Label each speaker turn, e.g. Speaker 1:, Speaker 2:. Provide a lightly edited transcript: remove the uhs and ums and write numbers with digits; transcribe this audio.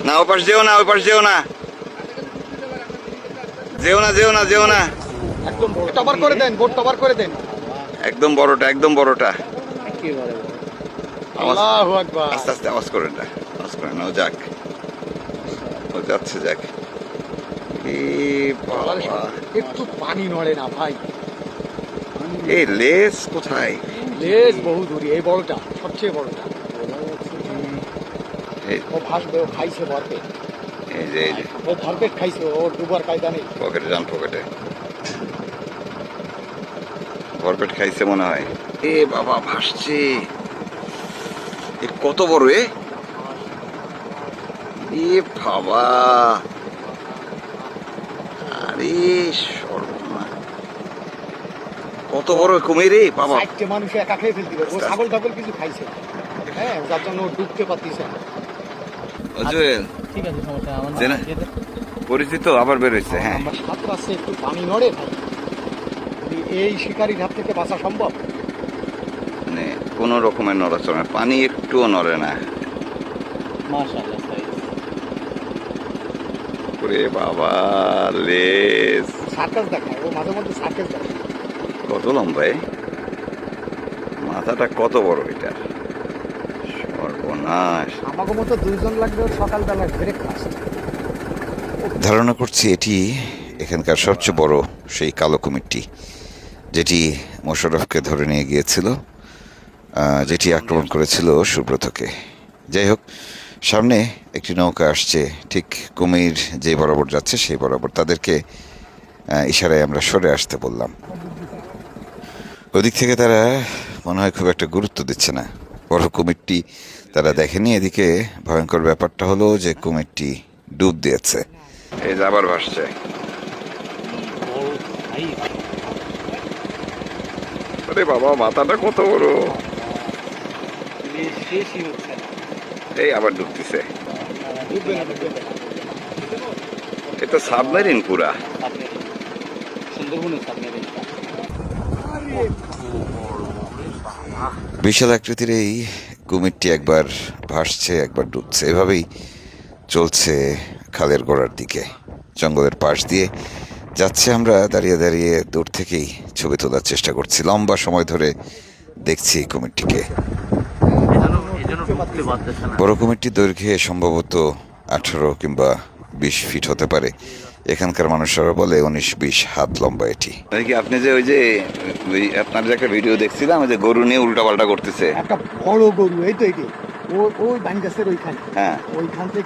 Speaker 1: না ওপাশ যেও না, ওই পাশ যেও না, যেও না, যেও না, যেও না।
Speaker 2: একদম কভার করে দেন, বোট কভার করে দেন।
Speaker 1: একদম বড়টা, একদম বড়টা।
Speaker 2: আল্লাহু আকবার।
Speaker 1: আস্তে আস্তে আওয়াজ করেন না, আওয়াজ করেন না। ও যাক, ও যাচ্ছে, যাক।
Speaker 2: একটু পানি নড়ে না ভাই।
Speaker 1: এই লেজ কোথায়?
Speaker 2: লেজ বহু দূরে, এই বড়টা সবচেয়ে বড়টা। ও ভাসবে, ও খাইছে ভরপেট।
Speaker 1: এই যে, এই যে
Speaker 2: ও ভরপেট খাইছে, ও ডুবার কায়দা নেই।
Speaker 1: পকেটে যান, পকেটে ভরপেট খাইছে মনে হয়। এ বাবা ভাসছে। এ কত বড়! এ বাবা, আরে সর্বনাশ, কত বড় কুমির রে বাবা!
Speaker 2: চারটে মানুষ একা খেয়ে ফেলতে পারে। ও ছাগল টাগল কিছু খাইছে, হ্যাঁ, যার জন্য ও ডুবতে পারতেছে না।
Speaker 3: ঠিক আছে, সমস্যা না।
Speaker 1: পরিচিত আবার বের হয়েছে। হ্যাঁ,
Speaker 2: আমার সাঁতর আছে, একটু পানি নড়ে ভাই। এই শিকারির হাত থেকে বাঁচা সম্ভব?
Speaker 1: মানে কোন রকমের নড়াচড়া, পানি একটুও নড়ে না।
Speaker 3: মাশাআল্লাহ,
Speaker 1: ওরে বাবা, লেজ
Speaker 2: সার্কাস দেখায়, ও মাঝে মধ্যে সার্কাস দেখায়।
Speaker 1: কত লম্বা! মাথাটা কত বড় এটা! সর্বনাশ।
Speaker 2: আমাকে মতো দুইজন লাগবে সকালবেলা ব্রেকফাস্ট।
Speaker 1: ধারণা করছি এটি এখানকার সবচেয়ে বড় সেই কালো কুমিরটি, যেটি মোশাররফকে ধরে নিয়ে গিয়েছিল, যেটি আক্রমণ করেছিল সুব্রতকে। যাই হোক, সামনে একটি নৌকা আসছে, ঠিক কুমির যে বরাবর যাচ্ছে সেই বরাবর। তাদেরকে ইশারায় আমরা সরে আসতে বললাম। ওদিক থেকে তারা মনে হয় খুব একটা গুরুত্ব দিচ্ছে না। বড় কুমিরটি তারা দেখেনি। এদিকে ভয়ঙ্কর ব্যাপারটা হলো যে কুমিরটি ডুব দিয়েছে। এই যে আবার ভাসছে। আরে বাবা, মাথাটা কত বড়! এই আবার ডুব দিছে। এটা সাবমেরিন পুরা। বিশাল আকৃতির এই কুমিরটি একবার ভাসছে, একবার ডুবছে। এভাবেই চলছে খালের গোড়ার দিকে, জঙ্গলের পাশ দিয়ে যাচ্ছে। আমরা দাঁড়িয়ে দাঁড়িয়ে দূর থেকেই ছবি তোলার চেষ্টা করছি। লম্বা সময় ধরে দেখছি এই কুমিরটিকে। বড় কুমিরটির দৈর্ঘ্যে সম্ভবত 18 কিংবা 20 ফিট হতে পারে। এখানকার মানুষরা বলে 19-20 হাত লম্বা এটি। আপনি যে ওই যে আপনার যে একটা ভিডিও দেখছিলাম, ওই যে গরু নিয়ে উল্টাপাল্টা করতেছে,
Speaker 2: একটা বড় গরু, এই তো এটি ওই বান গাছের ওইখানে,
Speaker 1: হ্যাঁ,
Speaker 2: ওইখান থেকে